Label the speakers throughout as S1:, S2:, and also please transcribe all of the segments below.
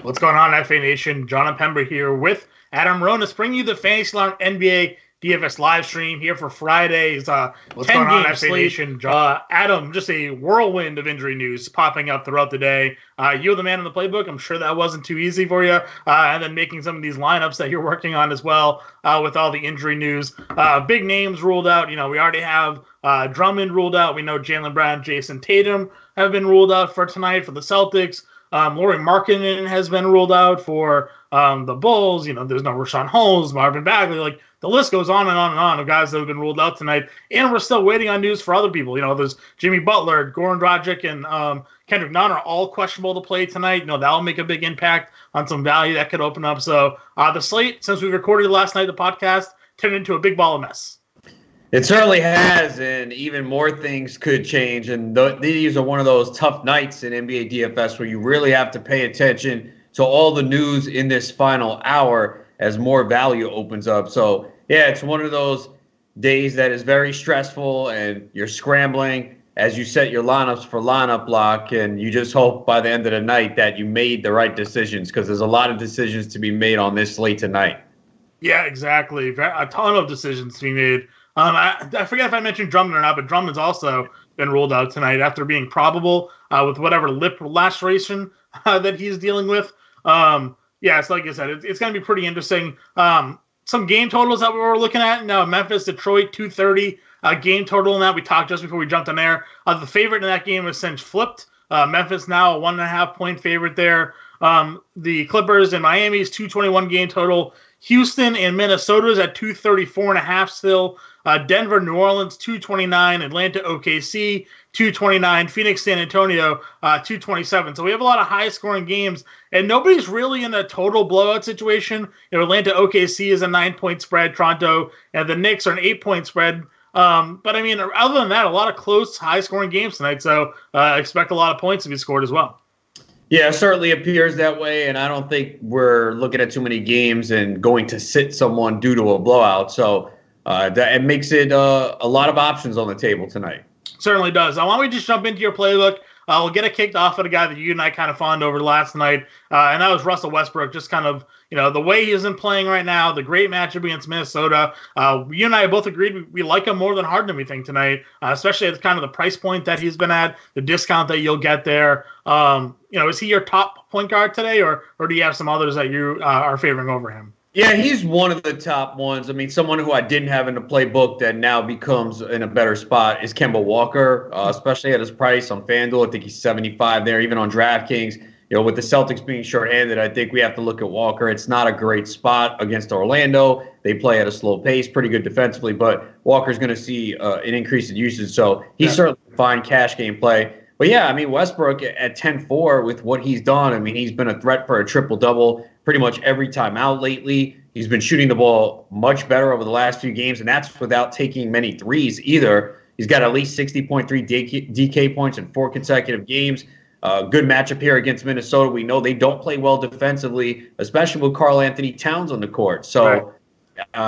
S1: What's going on, FA Nation? Jon Impemba here with Adam Ronis, bringing you the Fantasy Lounge NBA DFS live stream here for Friday's 10-game FA Nation. Adam, just a whirlwind of injury news popping up throughout the day. You're the man in the playbook. I'm sure that wasn't too easy for you. And then making some of these lineups that you're working on as well with all the injury news. Big names ruled out. We already have Drummond ruled out. We know Jaylen Brown, Jason Tatum have been ruled out for tonight for the Celtics. Lauri Markkanen has been ruled out for the Bulls. There's no Rashawn Holmes, Marvin Bagley. Like, the list goes on and on and on of guys that have been ruled out tonight. And we're still waiting on news for other people. There's Jimmy Butler, Goran Dragic, and Kendrick Nunn are all questionable to play tonight. That'll make a big impact on some value that could open up. So the slate, since we recorded last night, the podcast, turned into a big ball of mess.
S2: It certainly has, and even more things could change. And these are one of those tough nights in NBA DFS where you really have to pay attention to all the news in this final hour as more value opens up. So, yeah, it's one of those days that is very stressful, and you're scrambling as you set your lineups for lineup block, and you just hope by the end of the night that you made the right decisions, because there's a lot of decisions to be made on this slate tonight.
S1: Yeah, exactly. A ton of decisions to be made. I forget if I mentioned Drummond or not, but Drummond's also been ruled out tonight after being probable with whatever lip laceration that he's dealing with. So like I said, it's going to be pretty interesting. Some game totals that we were looking at now: Memphis, Detroit, 230 game total in that. We talked just before we jumped on air. The favorite in that game was since flipped. Memphis now a 1.5 point favorite there. The Clippers and Miami's 221 game total. Houston and Minnesota's at 234.5 still. Denver, New Orleans, 229. Atlanta, OKC, 229. Phoenix, San Antonio, 227. So we have a lot of high-scoring games, and nobody's really in a total blowout situation. Atlanta, OKC is a 9-point spread. Toronto and the Knicks are an 8-point spread. But, I mean, other than that, a lot of close, high-scoring games tonight. So expect a lot of points to be scored as well.
S2: Yeah, it certainly appears that way, and I don't think we're looking at too many games and going to sit someone due to a blowout. So it makes it a lot of options on the table tonight.
S1: Certainly does. Why don't we just jump into your playbook? We'll get it kicked off at a guy that you and I kind of fawned over last night, and that was Russell Westbrook. Just kind of, the way he isn't playing right now, the great matchup against Minnesota. You and I both agreed we like him more than Harden, we think, tonight, especially at kind of the price point that he's been at, the discount that you'll get there. Is he your top point guard today, or do you have some others that you are favoring over him?
S2: Yeah, he's one of the top ones. I mean, someone who I didn't have in the playbook that now becomes in a better spot is Kemba Walker, especially at his price on FanDuel. I think he's 75 there, even on DraftKings. With the Celtics being shorthanded, I think we have to look at Walker. It's not a great spot against Orlando. They play at a slow pace, pretty good defensively, but Walker's going to see an increase in usage. So he's certainly a fine cash game play. But yeah, I mean, Westbrook at 10-4 with what he's done, I mean, he's been a threat for a triple-double pretty much every time out lately. He's been shooting the ball much better over the last few games, and that's without taking many threes either. He's got at least 60.3 DK points in 4 consecutive games. Good matchup here against Minnesota. We know they don't play well defensively, especially with Karl Anthony Towns on the court. So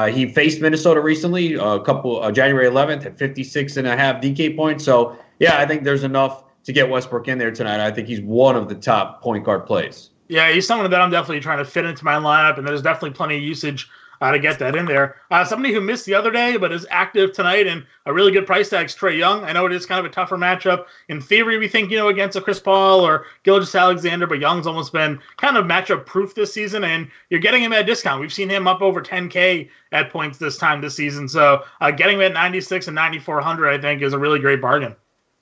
S2: he faced Minnesota recently, January 11th at 56.5 DK points. So, yeah, I think there's enough to get Westbrook in there tonight. I think he's one of the top point guard plays. Yeah,
S1: he's someone that I'm definitely trying to fit into my lineup, and there's definitely plenty of usage to get that in there. Somebody who missed the other day but is active tonight and a really good price tag is Trae Young. I know it is kind of a tougher matchup. In theory, we think, against a Chris Paul or Gilgeous-Alexander, but Young's almost been kind of matchup proof this season, and you're getting him at a discount. We've seen him up over 10K at points this season. So getting him at 96 and 9,400, I think, is a really great bargain.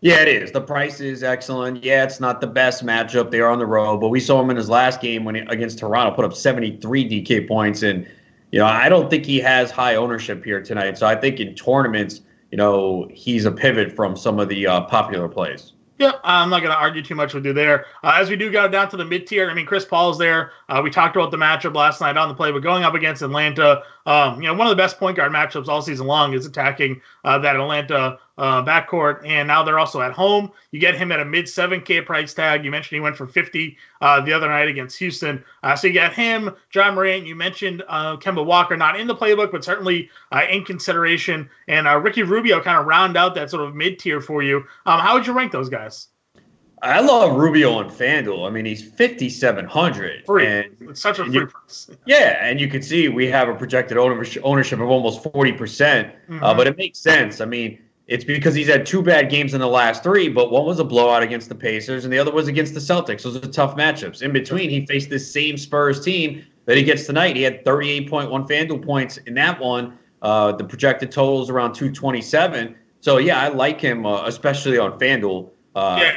S2: Yeah, it is. The price is excellent. Yeah, it's not the best matchup. They are on the road, but we saw him in his last game against Toronto put up 73 DK points, and I don't think he has high ownership here tonight. So I think in tournaments, he's a pivot from some of the popular plays.
S1: Yeah, I'm not going to argue too much with you there. As we do go down to the mid-tier, I mean, Chris Paul's there. We talked about the matchup last night on the play, but going up against Atlanta, one of the best point guard matchups all season long is attacking that Atlanta backcourt, and now they're also at home. You get him at a mid-7K price tag. You mentioned he went for 50 the other night against Houston. So you got him, John Morant. You mentioned Kemba Walker, not in the playbook, but certainly in consideration. And Ricky Rubio kind of round out that sort of mid-tier for you. How would you rank those guys?
S2: I love Rubio on FanDuel. I mean, he's 5,700.
S1: Free.
S2: And
S1: it's such a free price.
S2: Yeah, and you can see we have a projected ownership of almost 40%. But it makes sense. I mean, it's because he's had 2 bad games in the last 3, but one was a blowout against the Pacers, and the other was against the Celtics. Those are tough matchups. In between, he faced this same Spurs team that he gets tonight. He had 38.1 FanDuel points in that one. The projected total is around 227. So, yeah, I like him, especially on FanDuel.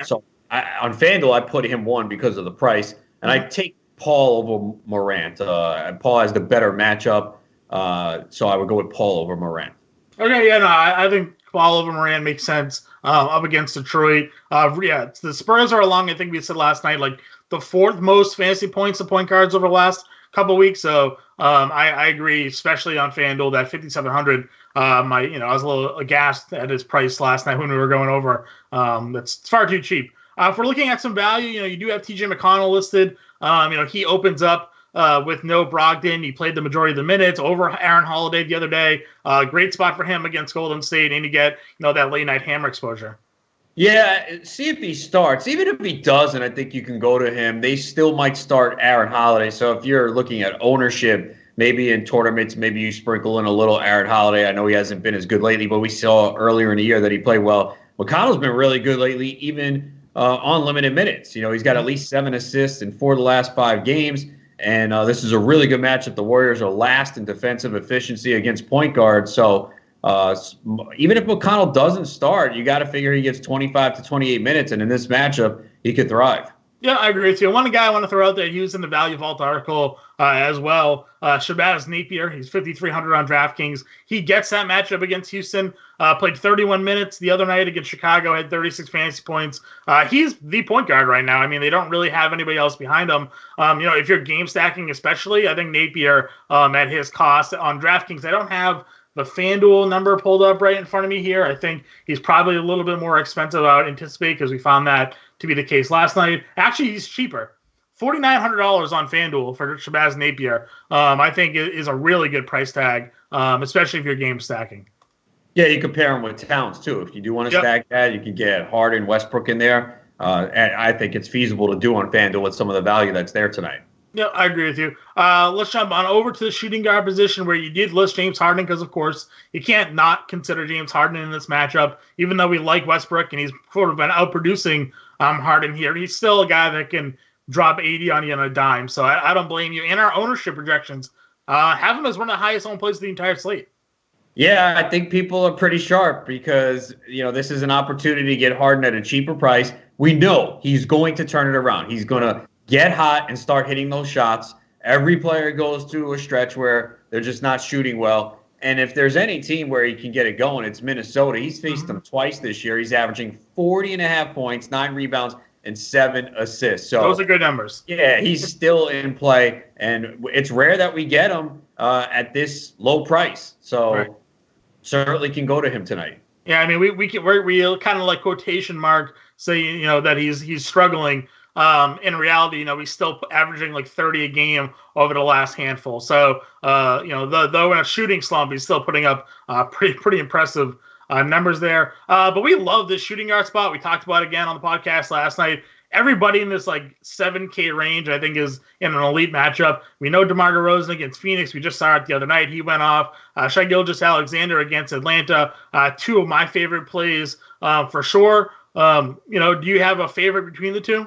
S2: So on FanDuel, I put him 1 because of the price, and I take Paul over Morant. Paul has the better matchup, so I would go with Paul over Morant.
S1: Okay, yeah, no, I think Paul over Morant makes sense up against Detroit. The Spurs are along, I think we said last night, like the 4th most fantasy points to point guards over the last couple of weeks. So I agree, especially on FanDuel, that 5,700. I was a little aghast at his price last night when we were going over. That's far too cheap. If we're looking at some value, you do have TJ McConnell listed. He opens up with no Brogdon. He played the majority of the minutes over Aaron Holiday the other day. Great spot for him against Golden State, and you get that late night hammer exposure.
S2: Yeah, see if he starts. Even if he doesn't, I think you can go to him. They still might start Aaron Holiday. So if you're looking at ownership, maybe in tournaments, maybe you sprinkle in a little Aaron Holiday. I know he hasn't been as good lately, but we saw earlier in the year that he played well. McConnell's been really good lately, even on limited minutes. He's got at least 7 assists in 4 of the last 5 games. And this is a really good matchup. The Warriors are last in defensive efficiency against point guards. So even if McConnell doesn't start, you got to figure he gets 25 to 28 minutes. And in this matchup, he could thrive.
S1: Yeah, I agree with you. One guy I want to throw out there, he was in the Value Vault article as well. Shabazz Napier, he's 5,300 on DraftKings. He gets that matchup against Houston. Played 31 minutes the other night against Chicago, had 36 fantasy points. He's the point guard right now. I mean, they don't really have anybody else behind him. If you're game stacking especially, I think Napier at his cost on DraftKings, I don't have the FanDuel number pulled up right in front of me here. I think he's probably a little bit more expensive I would anticipate because we found that to be the case last night. Actually, he's cheaper. $4,900 on FanDuel for Shabazz Napier, I think is a really good price tag, especially if you're game stacking.
S2: Yeah, you compare him with Towns, too. If you do want to stack that, you can get Harden, Westbrook in there. And I think it's feasible to do on FanDuel with some of the value that's there tonight.
S1: Yeah, I agree with you. Let's jump on over to the shooting guard position where you did list James Harden because, of course, you can't not consider James Harden in this matchup. Even though we like Westbrook and he's sort of been outproducing Harden here, he's still a guy that can drop 80 on you on a dime. So I don't blame you. And our ownership projections have him as one of the highest owned plays of the entire slate.
S2: Yeah, I think people are pretty sharp because, this is an opportunity to get Harden at a cheaper price. We know he's going to turn it around. He's going to get hot and start hitting those shots. Every player goes through a stretch where they're just not shooting well. And if there's any team where he can get it going, it's Minnesota. He's faced them twice this year. He's averaging 40.5 points, 9 rebounds, and 7 assists. So
S1: those are good numbers.
S2: Yeah, he's still in play. And it's rare that we get him at this low price. So certainly can go to him tonight.
S1: Yeah, I mean, we kind of like quotation mark say, that he's struggling. In reality, he's still averaging like 30 a game over the last handful. So, though in a shooting slump, he's still putting up pretty impressive numbers there. But we love this shooting guard spot. We talked about it again on the podcast last night. Everybody in this like 7K range, I think, is in an elite matchup. We know DeMar DeRozan against Phoenix. We just saw it the other night. He went off. Shai Gilgeous-Alexander against Atlanta. 2 of my favorite plays for sure. Do you have a favorite between the 2?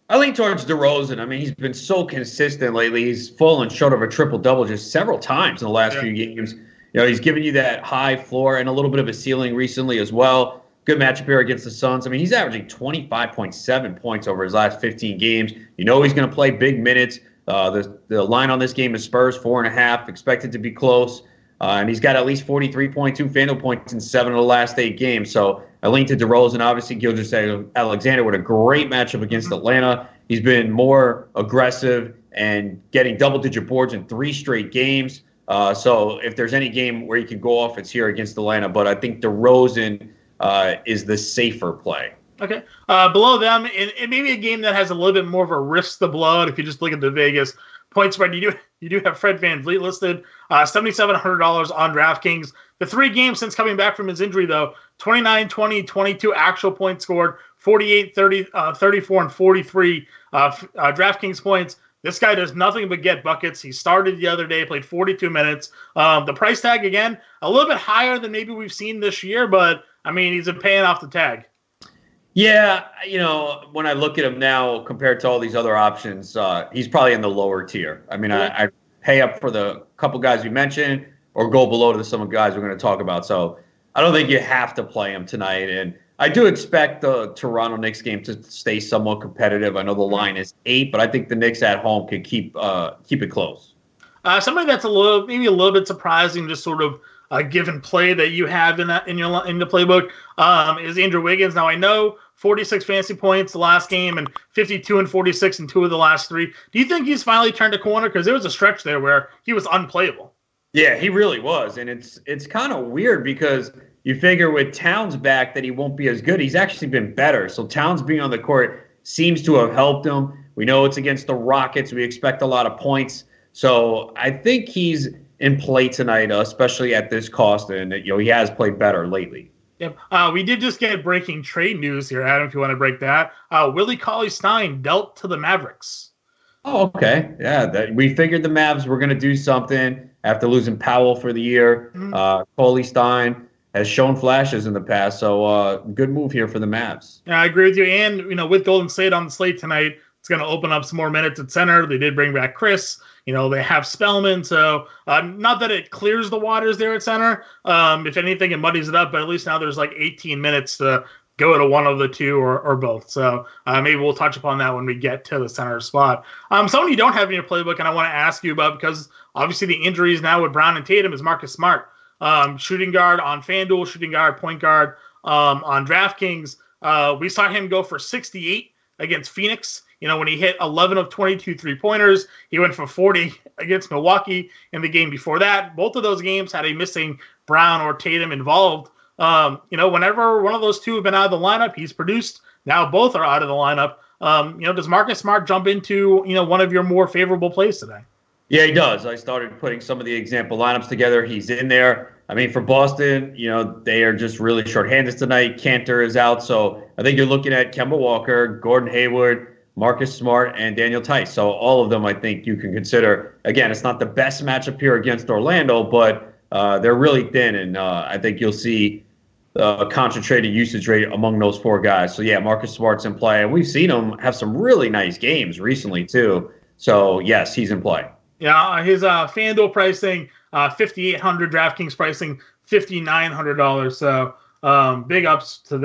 S2: I lean towards DeRozan. I mean, he's been so consistent lately. He's fallen short of a triple-double just several times in the last few games. He's given you that high floor and a little bit of a ceiling recently as well. Good matchup here against the Suns. I mean, he's averaging 25.7 points over his last 15 games. He's going to play big minutes. The line on this game is Spurs 4.5, expected to be close. And he's got at least 43.2 FanDuel points in 7 of the last 8 games. So I lean to DeRozan. Obviously, Gilgeous-Alexander with a great matchup against Atlanta. He's been more aggressive and getting double-digit boards in 3 straight games. So if there's any game where he can go off, it's here against Atlanta. But I think DeRozan is the safer play.
S1: Okay. Below them, it may be a game that has a little bit more of a risk to blow out if you just look at the Vegas point spread. You do have Fred VanVleet listed, $7,700 on DraftKings. The 3 games since coming back from his injury, though, 29, 20, 22 actual points scored, 48, 30, 34, and 43 DraftKings points. This guy does nothing but get buckets. He started the other day, played 42 minutes. The price tag, again, a little bit higher than maybe we've seen this year, but, I mean, he's paying off the tag.
S2: Yeah, when I look at him now compared to all these other options, he's probably in the lower tier. I mean, I pay up for the couple guys you mentioned or go below to some of the guys we're going to talk about. So I don't think you have to play him tonight. And I do expect the Toronto Knicks game to stay somewhat competitive. I know the line is 8, but I think the Knicks at home can keep it close.
S1: Somebody that's maybe a little bit surprising, just sort of a given play that you have in the playbook is Andrew Wiggins. Now I know 46 fantasy points the last game and 52 and 46 in 2 of the last 3. Do you think he's finally turned a corner? Because there was a stretch there where he was unplayable.
S2: Yeah, he really was, and it's kind of weird because you figure with Towns back that he won't be as good. He's actually been better. So Towns being on the court seems to have helped him. We know it's against the Rockets. We expect a lot of points. So I think he's in play tonight, especially at this cost, and he has played better lately.
S1: Yep. We did just get breaking trade news here, Adam, if you want to break that. Willie Cauley-Stein dealt to the Mavericks.
S2: Oh, okay. Yeah, we figured the Mavs were going to do something after losing Powell for the year. Mm-hmm. Cauley-Stein has shown flashes in the past, so good move here for the Mavs.
S1: Yeah, I agree with you. And, with Golden State on the slate tonight, it's going to open up some more minutes at center. They did bring back Chris. They have Spellman, so not that it clears the waters there at center. If anything, it muddies it up, but at least now there's like 18 minutes to go to one of the two or both. So maybe we'll touch upon that when we get to the center spot. Someone you don't have in your playbook, and I want to ask you about, because obviously the injuries now with Brown and Tatum, is Marcus Smart. Shooting guard on FanDuel, shooting guard, point guard on DraftKings. We saw him go for 68 against Phoenix. When he hit 11 of 22 3-pointers, he went for 40 against Milwaukee in the game before that. Both of those games had a missing Brown or Tatum involved. Whenever one of those two have been out of the lineup, he's produced. Now both are out of the lineup. Does Marcus Smart jump into, one of your more favorable plays today?
S2: Yeah, he does. I started putting some of the example lineups together. He's in there. I mean, for Boston, they are just really shorthanded tonight. Cantor is out. So I think you're looking at Kemba Walker, Gordon Hayward, Marcus Smart, and Daniel Tice. So all of them I think you can consider. Again, it's not the best matchup here against Orlando, but they're really thin, and I think you'll see a concentrated usage rate among those 4 guys. So, yeah, Marcus Smart's in play. And we've seen him have some really nice games recently, too. So, yes, he's in play.
S1: Yeah, his FanDuel pricing, $5,800, DraftKings pricing, $5,900. So, big ups to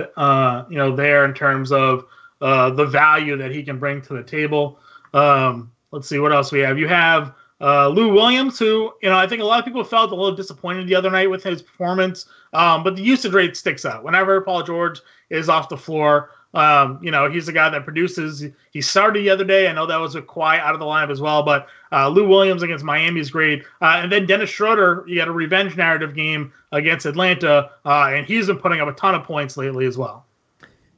S1: there in terms of the value that he can bring to the table. Let's see what else we have. You have Lou Williams, who, I think a lot of people felt a little disappointed the other night with his performance, but the usage rate sticks out. Whenever Paul George is off the floor, he's the guy that produces. He started the other day. I know that was a Kawhi out of the lineup as well, but Lou Williams against Miami is great. And then Dennis Schroeder, he had a revenge narrative game against Atlanta, and he's been putting up a ton of points lately as well.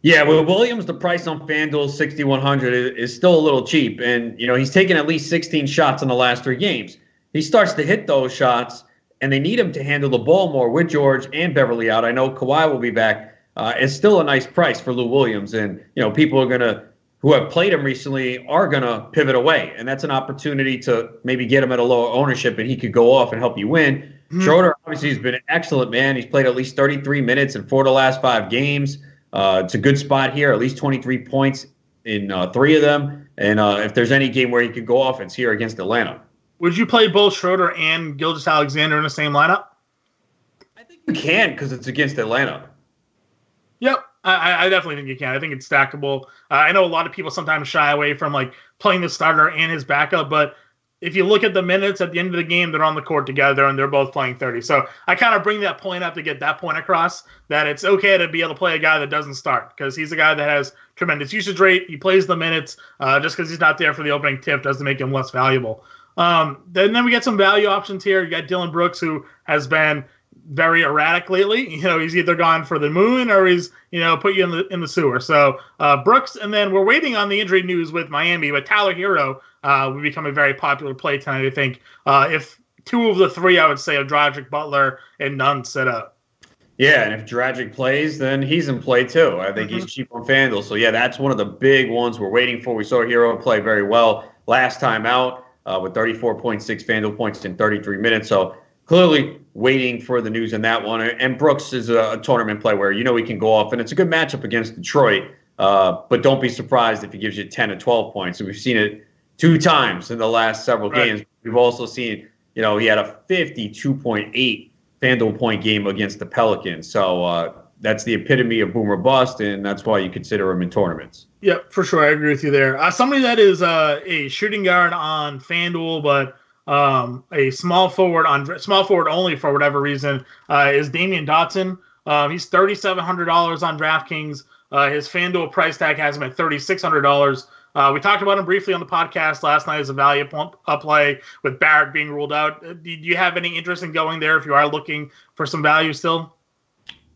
S2: Yeah, with Williams, the price on FanDuel, $6,100, is still a little cheap. And, he's taken at least 16 shots in the last 3 games. He starts to hit those shots, and they need him to handle the ball more with George and Beverly out. I know Kawhi will be back. It's still a nice price for Lou Williams. And, people who have played him recently are going to pivot away. And that's an opportunity to maybe get him at a lower ownership, and he could go off and help you win. Mm-hmm. Schroeder, obviously, has been an excellent man. He's played at least 33 minutes in 4 of the last 5 games. It's a good spot here, at least 23 points in 3 of them. And if there's any game where he could go off, it's here against Atlanta.
S1: Would you play both Schroeder and Gilgeous-Alexander in the same lineup?
S2: I think you can, because it's against Atlanta.
S1: Yep, I definitely think you can. I think it's stackable. I know a lot of people sometimes shy away from playing the starter and his backup, but if you look at the minutes at the end of the game, they're on the court together and they're both playing 30. So I kind of bring that point up to get that point across, that it's okay to be able to play a guy that doesn't start, because he's a guy that has tremendous usage rate. He plays the minutes. Just because he's not there for the opening tip doesn't make him less valuable. Then we get some value options here. You got Dylan Brooks, who has been very erratic lately. He's either gone for the moon or he's put you in the sewer. So Brooks, and then we're waiting on the injury news with Miami, but Tyler Hero would become a very popular play tonight, I think. If 2 of the 3, I would say, of Dragic, Butler, and Nunn sit out.
S2: Yeah, and if Dragic plays, then he's in play too. I think he's cheap on FanDuel. So, yeah, that's one of the big ones we're waiting for. We saw Hero play very well last time out with 34.6 FanDuel points in 33 minutes. So, clearly waiting for the news on that one. And Brooks is a tournament play where he can go off, and it's a good matchup against Detroit. But don't be surprised if he gives you 10 or 12 points. And we've seen it 2 times in the last several games. We've also seen, he had a 52.8 FanDuel point game against the Pelicans. So that's the epitome of boom or bust, and that's why you consider him in tournaments.
S1: Yep, for sure. I agree with you there. Somebody that is a shooting guard on FanDuel, but a small forward only for whatever reason is Damian Dotson. He's $3,700 on DraftKings. His FanDuel price tag has him at $3,600. We talked about him briefly on the podcast last night as a value play with Barrett being ruled out. Do you have any interest in going there if you are looking for some value still?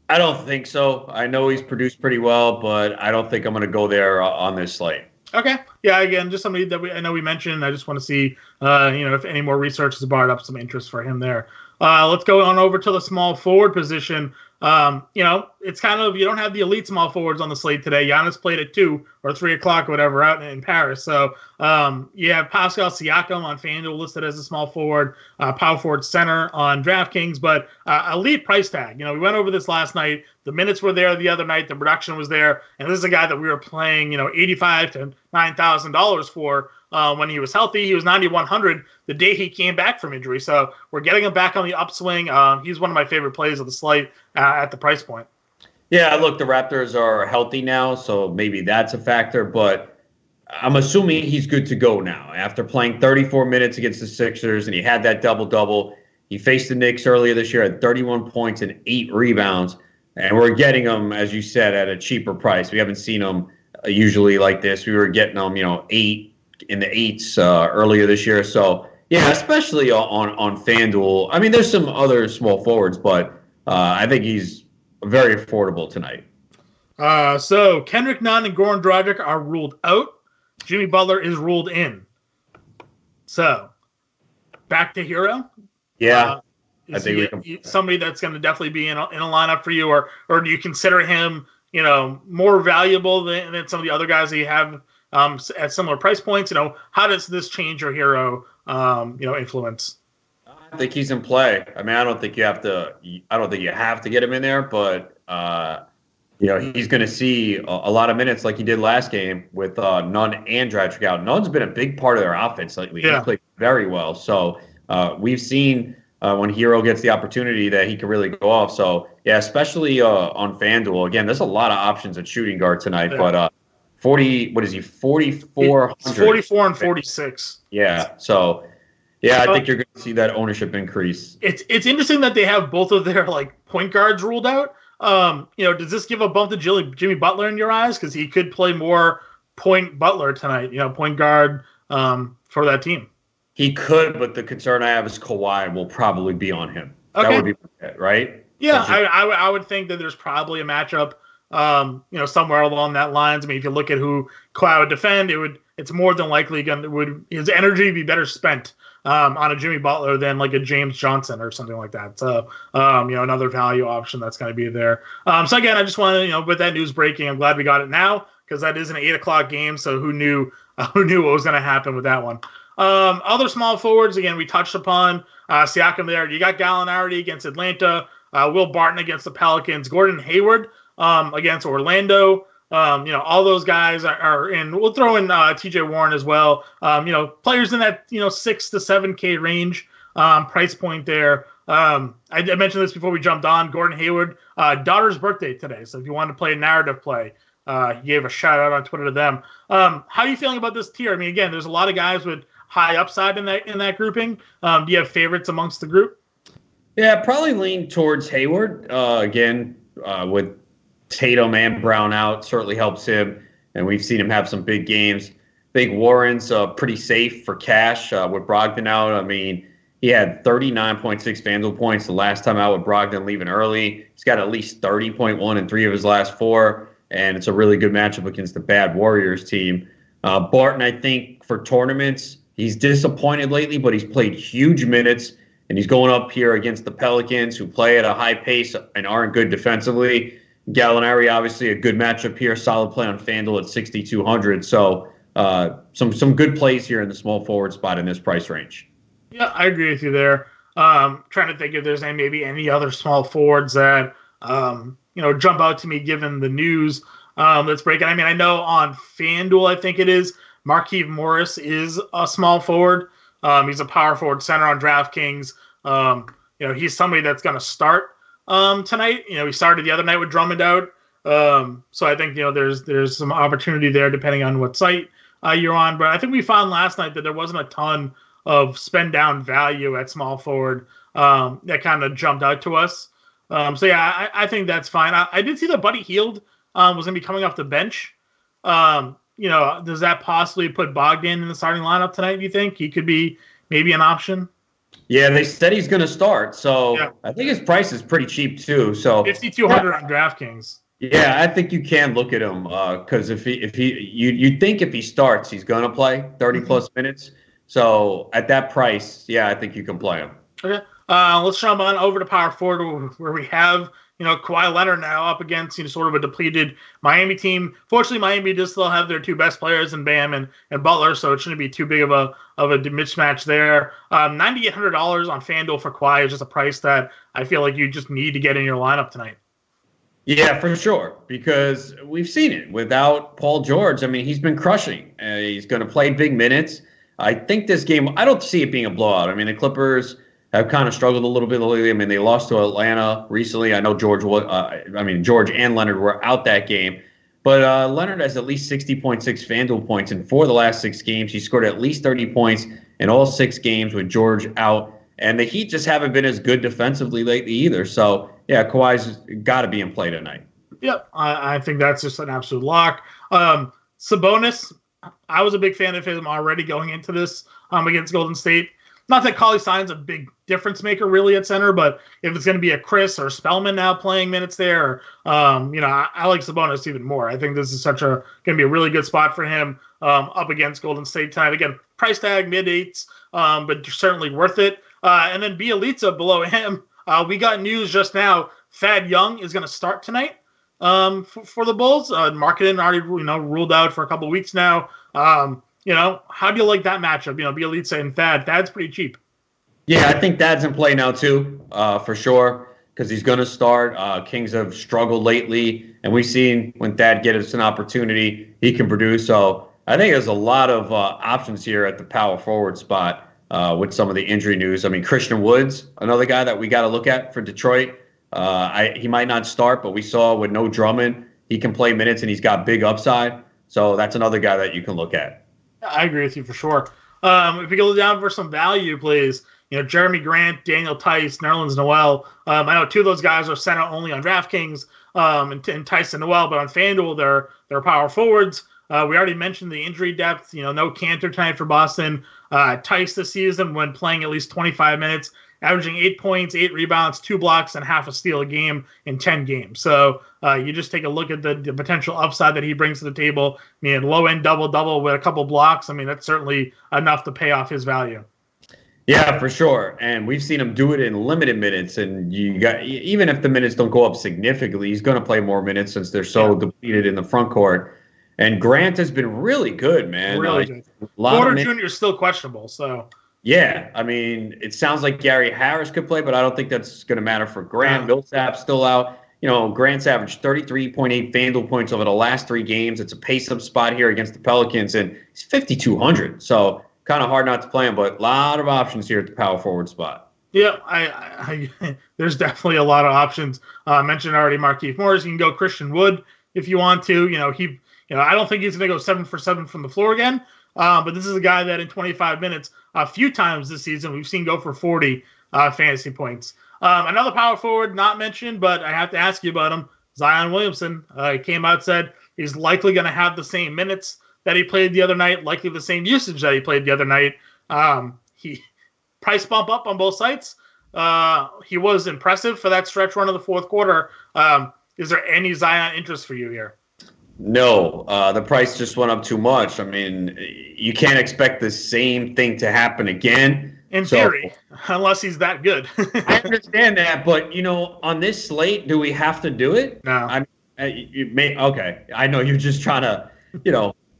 S2: I don't think so. I know he's produced pretty well, but I don't think I'm going to go there on this slate.
S1: Okay. Yeah, again, just somebody that I know we mentioned. I just want to see, if any more research has brought up some interest for him there. Let's go on over to the small forward position. It's kind of, you don't have the elite small forwards on the slate today. Giannis played at 2 or 3 o'clock or whatever out in Paris. So you have Pascal Siakam on FanDuel listed as a small forward, power forward center on DraftKings, but elite price tag. We went over this last night. The minutes were there the other night. The production was there. And this is a guy that we were playing, $85,000 to $9,000 for. When he was healthy. He was 9,100 the day he came back from injury. So we're getting him back on the upswing. He's one of my favorite plays of the slate at the price point.
S2: Yeah, look, the Raptors are healthy now, so maybe that's a factor. But I'm assuming he's good to go now. After playing 34 minutes against the Sixers, and he had that double-double. He faced the Knicks earlier this year at 31 points and 8 rebounds. And we're getting him, as you said, at a cheaper price. We haven't seen him usually like this. We were getting him, 8 in the 8s earlier this year. So, yeah, especially on FanDuel. I mean, there's some other small forwards, but I think he's very affordable tonight.
S1: So Kendrick Nunn and Goran Dragic are ruled out. Jimmy Butler is ruled in. So, back to Hero.
S2: Yeah.
S1: I think somebody that's going to definitely be in a lineup for you, or do you consider him, more valuable than some of the other guys that you have at similar price points? How does this change your Hero, influence?
S2: I think he's in play. I mean, I don't think you have to get him in there, but he's going to see a lot of minutes like he did last game with Nunn and Dragic out. Nunn's been a big part of their offense lately. Yeah. He's played very well. So we've seen when Hero gets the opportunity that he can really go off. So yeah, especially on FanDuel. Again, there's a lot of options at shooting guard tonight, but 40, what is he, 4,400?
S1: It's 44 and 46.
S2: Yeah, so, yeah, I think you're going to see that ownership increase.
S1: It's interesting that they have both of their, point guards ruled out. Does this give a bump to Jimmy Butler in your eyes? Because he could play more point Butler tonight, point guard for that team.
S2: He could, but the concern I have is Kawhi will probably be on him. Okay. That would be it, right?
S1: Yeah, I would think that there's probably a matchup somewhere along that lines. I mean, if you look at who Kawhi would defend, it's more than likely his energy be better spent on a Jimmy Butler than like a James Johnson or something like that. So, another value option that's going to be there. So again, I just want to, with that news breaking, I'm glad we got it now because that is an 8 o'clock game. So who knew what was going to happen with that one? Other small forwards, again, we touched upon Siakam there. You got Gallinari against Atlanta, Will Barton against the Pelicans, Gordon Hayward against Orlando. All those guys are in. We'll throw in TJ Warren as well. Players in that 6 to 7K range price point there. I mentioned this before we jumped on. Gordon Hayward, daughter's birthday today, so if you want to play a narrative play, he gave a shout out on Twitter to them. How are you feeling about this tier? I mean, again, there's a lot of guys with high upside in that grouping. Do you have favorites amongst the group?
S2: Yeah, probably lean towards Hayward again with Tatum and Brown out certainly helps him, and we've seen him have some big games. I think Warren's pretty safe for cash with Brogdon out. I mean, he had 39.6 FanDuel points the last time out with Brogdon leaving early. He's got at least 30.1 in 3 of his last 4, and it's a really good matchup against the bad Warriors team. Barton, I think, for tournaments, he's disappointed lately, but he's played huge minutes. and he's going up here against the Pelicans, who play at a high pace and aren't good defensively. Gallinari, obviously, a good matchup here. Solid play on FanDuel at 6,200. So some good plays here in the small forward spot in this price range.
S1: Yeah, I agree with you there. Trying to think if there's maybe any other small forwards that jump out to me given the news that's breaking. I mean, I know on FanDuel, I think it is, Markieff Morris is a small forward. He's a power forward center on DraftKings. He's somebody that's going to start tonight. He started the other night with Drummond out. So I think, there's some opportunity there depending on what site you're on. But I think we found last night that there wasn't a ton of spend down value at small forward that kind of jumped out to us. I think that's fine. I did see that Buddy Hield was going to be coming off the bench. Does that possibly put Bogdan in the starting lineup tonight, do you think? He could be maybe an option?
S2: Yeah, they said he's going to start. So yeah. I think his price is pretty cheap too. So
S1: 5,200 on DraftKings.
S2: Yeah, I think you can look at him because you'd think if he starts, he's going to play 30 plus minutes. So at that price, yeah, I think you can play him.
S1: Okay. Let's jump on over to power forward where we have, Kawhi Leonard now up against, sort of a depleted Miami team. Fortunately, Miami does still have their two best players in Bam and Butler, so it shouldn't be too big of a mismatch there. $9,800 on FanDuel for Kawhi is just a price that I feel like you just need to get in your lineup tonight.
S2: Yeah, for sure, because we've seen it without Paul George. I mean, he's been crushing. He's going to play big minutes. I think this game, I don't see it being a blowout. I mean, the Clippers have kind of struggled a little bit lately. I mean, they lost to Atlanta recently. I know George and Leonard were out that game. But Leonard has at least 60.6 FanDuel points. And for the last 6 games, he scored at least 30 points in all 6 games with George out. And the Heat just haven't been as good defensively lately either. So, yeah, Kawhi's got to be in play tonight.
S1: Yep, I think that's just an absolute lock. Sabonis, I was a big fan of him already going into this against Golden State. Not that Cauley-Stein's a big difference maker really at center, but if it's going to be a Chris or Spellman now playing minutes there, I like Sabonis even more. I think this is going to be a really good spot for him up against Golden State tonight. Again, price tag mid-8s, but certainly worth it. And then Bielitsa below him. We got news just now. Thad Young is going to start tonight for the Bulls. Marketing already ruled out for a couple of weeks now. How do you like that matchup? Bielitsa and Thad. Thad's pretty cheap.
S2: Yeah, I think Thad's in play now too, for sure, because he's going to start. Kings have struggled lately, and we've seen when Thad gets an opportunity, he can produce. So I think there's a lot of options here at the power forward spot with some of the injury news. I mean, Christian Woods, another guy that we got to look at for Detroit. He might not start, but we saw with no Drummond, he can play minutes and he's got big upside. So that's another guy that you can look at.
S1: I agree with you for sure. If we go down for some value plays, Jeremy Grant, Daniel Tice, Nerlens Noel. I know 2 of those guys are center only on DraftKings, and Tice and Noel, but on FanDuel they're power forwards. We already mentioned the injury depth. No Cantor tonight for Boston. Tice this season when playing at least 25 minutes, averaging 8 points, 8 rebounds, 2 blocks, and half a steal a game in 10 games. So you just take a look at the potential upside that he brings to the table. I mean, low-end double-double with a couple blocks. I mean, that's certainly enough to pay off his value.
S2: Yeah, for sure. And we've seen him do it in limited minutes. And even if the minutes don't go up significantly, he's going to play more minutes since they're so depleted in the front court. And Grant has been really good, man.
S1: Really good. Porter Jr. is still questionable, so.
S2: Yeah, I mean, it sounds like Gary Harris could play, but I don't think that's going to matter for Grant. Millsap's still out. Grant's averaged 33.8 FanDuel points over the last 3 games. It's a pace-up spot here against the Pelicans, and he's 5,200. So kind of hard not to play him, but a lot of options here at the power forward spot.
S1: Yeah, I there's definitely a lot of options. I mentioned already Markieff Morris. You can go Christian Wood if you want to. I don't think he's going to go 7 for 7 from the floor again. But this is a guy that in 25 minutes, a few times this season, we've seen go for 40 fantasy points. Another power forward not mentioned, but I have to ask you about him, Zion Williamson. He came out, said he's likely going to have the same minutes that he played the other night, likely the same usage that he played the other night. He price bump up on both sites. He was impressive for that stretch run of the fourth quarter. Is there any Zion interest for you here?
S2: No, the price just went up too much. I mean, you can't expect the same thing to happen again.
S1: In theory, unless he's that good.
S2: I understand that, but on this slate, do we have to do it?
S1: No.
S2: Okay. I know you're just trying to,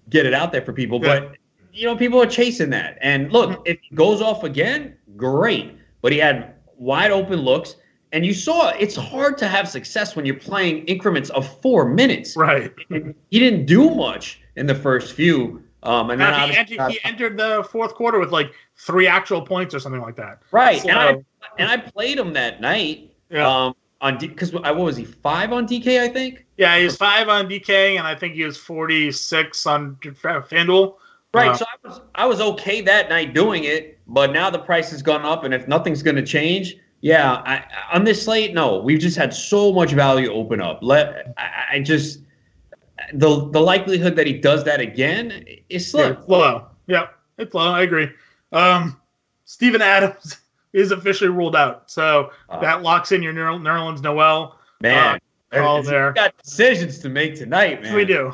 S2: get it out there for people, but people are chasing that. And look, if he goes off again, great. But he had wide open looks, and you saw it's hard to have success when you're playing increments of 4 minutes.
S1: Right.
S2: He didn't do much in the first few. And then
S1: he entered the fourth quarter with like 3 actual points or something like that.
S2: Right. So, and I played him that night.
S1: Yeah.
S2: Because what was he, 5 on DK, I think?
S1: Yeah, he was 5 on DK, and I think he was 46 on FanDuel.
S2: Right, so I was okay that night doing it, but now the price has gone up, and if nothing's going to change, on this slate, no, we've just had so much value open up. The likelihood that he does that again is slim.
S1: It's low. Yeah, it's low. I agree. Steven Adams is officially ruled out, so that locks in your Nerlens Noel.
S2: Man,
S1: call there.
S2: We got decisions to make tonight, man.
S1: We do.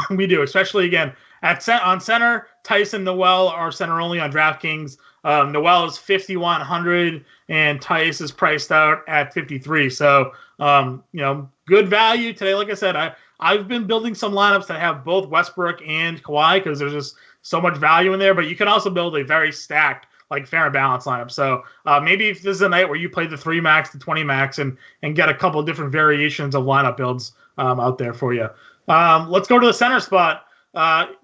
S1: We do, especially again on center. Tyson Noel are center only on DraftKings. Noel is 5,100 and Tice is priced out at 53. So good value today. Like I said, I've been building some lineups that have both Westbrook and Kawhi because there's just so much value in there. But you can also build a very stacked, like fair and balanced lineup. So maybe if this is a night where you play the 3 max, the 20 max, and get a couple of different variations of lineup builds out there for you. Let's go to the center spot.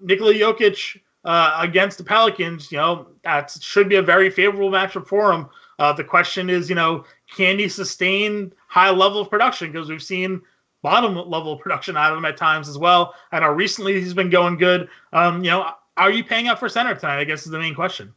S1: Nikola Jokic against the Pelicans. That should be a very favorable matchup for him. The question is, can he sustain high level of production? Because we've seen bottom level production out of him at times as well. I know recently he's been going good. Are you paying up for center tonight? I guess is the main question.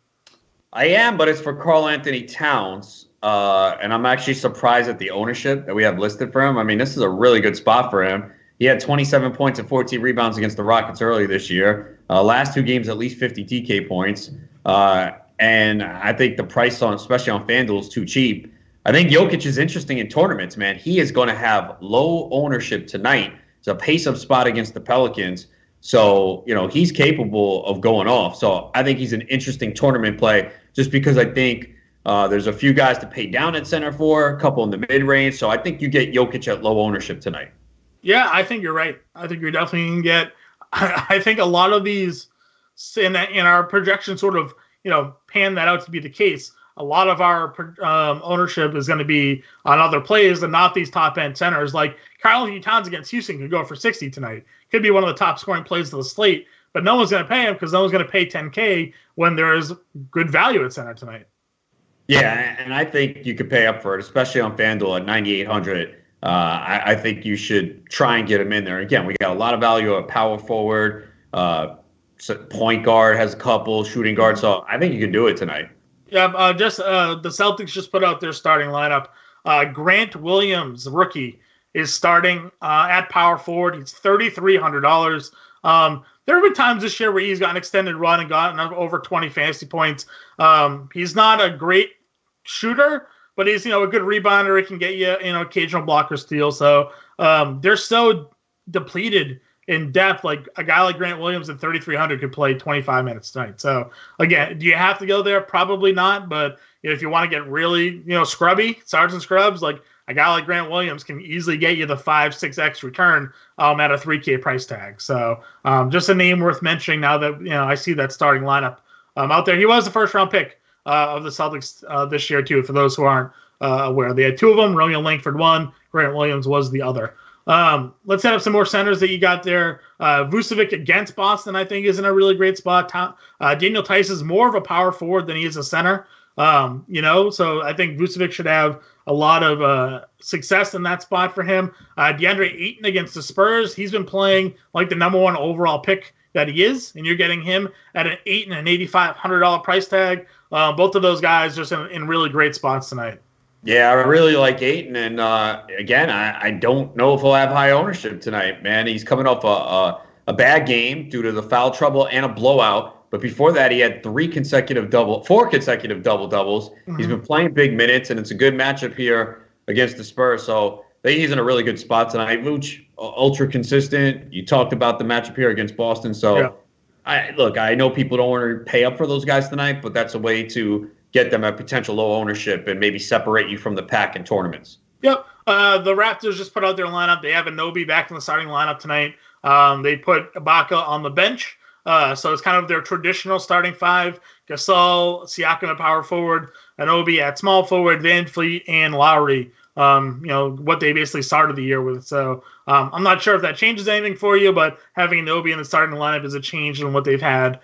S2: I am, but it's for Karl Anthony Towns, and I'm actually surprised at the ownership that we have listed for him. I mean, this is a really good spot for him. He had 27 points and 14 rebounds against the Rockets earlier this year. Last 2 games, at least 50 TK points. And I think the price especially on FanDuel, is too cheap. I think Jokic is interesting in tournaments, man. He is going to have low ownership tonight. It's a pace-up spot against the Pelicans. So, he's capable of going off. So I think he's an interesting tournament play just because I think there's a few guys to pay down at center for, a couple in the mid-range. So I think you get Jokic at low ownership tonight.
S1: Yeah, I think you're right. I think you're definitely going to get – I think a lot of these in our projection sort of, pan that out to be the case. A lot of our ownership is going to be on other plays and not these top-end centers. Like Karl Anthony Towns against Houston could go for 60 tonight. Could be one of the top-scoring plays of the slate, but no one's going to pay him because no one's going to pay $10K when there's good value at center tonight.
S2: Yeah, and I think you could pay up for it, especially on FanDuel at 9,800. I think you should try and get him in there. Again, we got a lot of value at power forward. Point guard has a couple, shooting guard. So I think you can do it tonight.
S1: Yeah, the Celtics just put out their starting lineup. Grant Williams, rookie, is starting at power forward. He's $3,300. There have been times this year where he's got an extended run and gotten over 20 fantasy points. He's not a great shooter, but he's, a good rebounder. He can get you, occasional blocker steal. So they're so depleted in depth. Like a guy like Grant Williams at 3,300 could play 25 minutes tonight. So again, do you have to go there? Probably not. But if you want to get really, scrubby, Sergeant Scrubs, like a guy like Grant Williams can easily get you the 5-6x return at a $3K price tag. So just a name worth mentioning now that, I see that starting lineup out there. He was the first round pick of the Celtics this year, too, for those who aren't aware. They had 2 of them. Romeo Langford one. Grant Williams was the other. Let's set up some more centers that you got there. Vucevic against Boston, I think, is in a really great spot. Daniel Tice is more of a power forward than he is a center. So I think Vucevic should have a lot of success in that spot for him. DeAndre Ayton against the Spurs. He's been playing like the number 1 overall pick that he is, and you're getting him at an $8,000 and an $8,500 price tag. Both of those guys just in really great spots tonight.
S2: Yeah, I really like Ayton, and again, I don't know if he'll have high ownership tonight, man. He's coming off a bad game due to the foul trouble and a blowout, but before that, he had 4 consecutive double-doubles. Mm-hmm. He's been playing big minutes, and it's a good matchup here against the Spurs, so I think he's in a really good spot tonight. Vooch, ultra consistent. You talked about the matchup here against Boston, so I know people don't want to pay up for those guys tonight, but that's a way to get them at potential low ownership and maybe separate you from the pack in tournaments.
S1: Yep. The Raptors just put out their lineup. They have Anunoby back in the starting lineup tonight. They put Ibaka on the bench. So it's kind of their traditional starting five. Gasol, Siakam at power forward, Anunoby at small forward, Van Fleet, and Lowry. What they basically started the year with. So I'm not sure if that changes anything for you, but having Anunoby in the starting lineup is a change in what they've had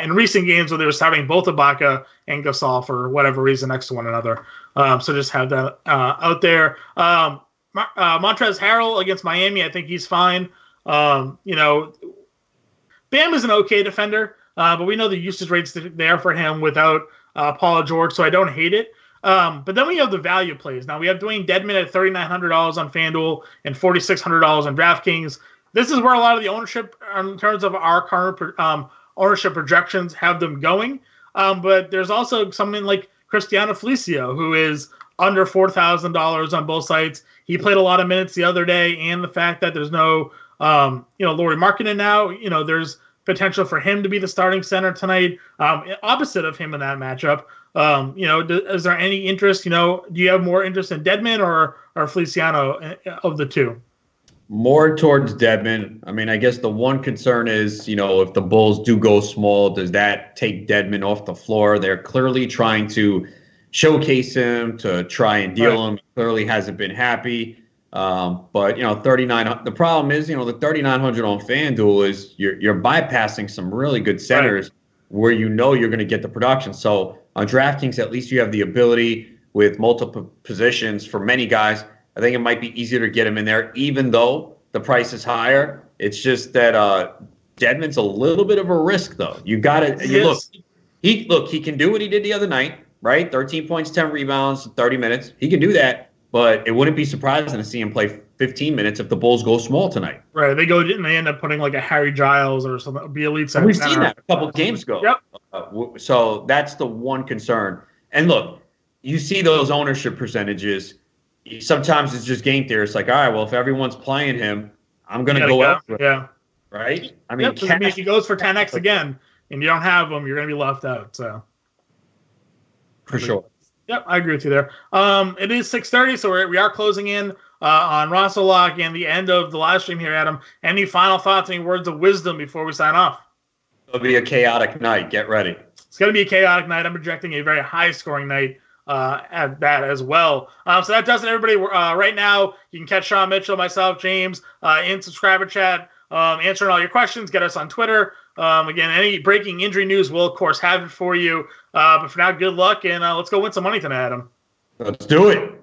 S1: in recent games where they were starting both Ibaka and Gasol for whatever reason next to one another. So just have that out there. Montrezl Harrell against Miami, I think he's fine. Bam is an okay defender, but we know the usage rate's there for him without Paul George, so I don't hate it. But then we have the value plays. Now we have Dwayne Dedmon at $3,900 on FanDuel and $4,600 on DraftKings. This is where a lot of the ownership, in terms of our current ownership projections, have them going. But there's also someone like Cristiano Felicio, who is under $4,000 on both sites. He played a lot of minutes the other day, and the fact that there's no, Lauri Markkanen now, there's potential for him to be the starting center tonight, opposite of him in that matchup. Is there any interest? Do you have more interest in Dedmon or Feliciano of the two?
S2: More towards Dedmon. I mean, I guess the one concern is, if the Bulls do go small, does that take Dedmon off the floor? They're clearly trying to showcase him, to try and deal him. He clearly hasn't been happy. But 39. The problem is, the 3,900 on FanDuel is you're bypassing some really good centers where you're going to get the production. So on DraftKings, at least you have the ability with multiple positions for many guys. I think it might be easier to get him in there, even though the price is higher. It's just that Dedmon's a little bit of a risk, though. You got to He can do what he did the other night, right? 13 points, 10 rebounds, 30 minutes. He can do that, but it wouldn't be surprising to see him play 15 minutes if the Bulls go small tonight.
S1: Right. They go and they end up putting like a Harry Giles or something. Be elite center.
S2: We've seen that a couple games ago.
S1: Yep.
S2: So that's the one concern. And look, you see those ownership percentages. Sometimes it's just game theory. It's like, all right, well, if everyone's playing him, I'm going to go up.
S1: Yeah.
S2: Right? I mean,
S1: if he goes for 10x again and you don't have him, you're going to be left out. So
S2: for sure.
S1: Yep, I agree with you there. It is 6:30, so we are closing in on Russell Lock and the end of the live stream here, Adam. Any final thoughts, any words of wisdom before we sign off?
S2: It'll be a chaotic night. Get ready.
S1: It's going to be a chaotic night. I'm projecting a very high-scoring night at that as well. So that does it, everybody. Right now, you can catch Sean Mitchell, myself, James, in subscriber chat, answering all your questions. Get us on Twitter. Again, any breaking injury news, we'll, of course, have it for you. But for now, good luck, and let's go win some money tonight, Adam.
S2: Let's do it.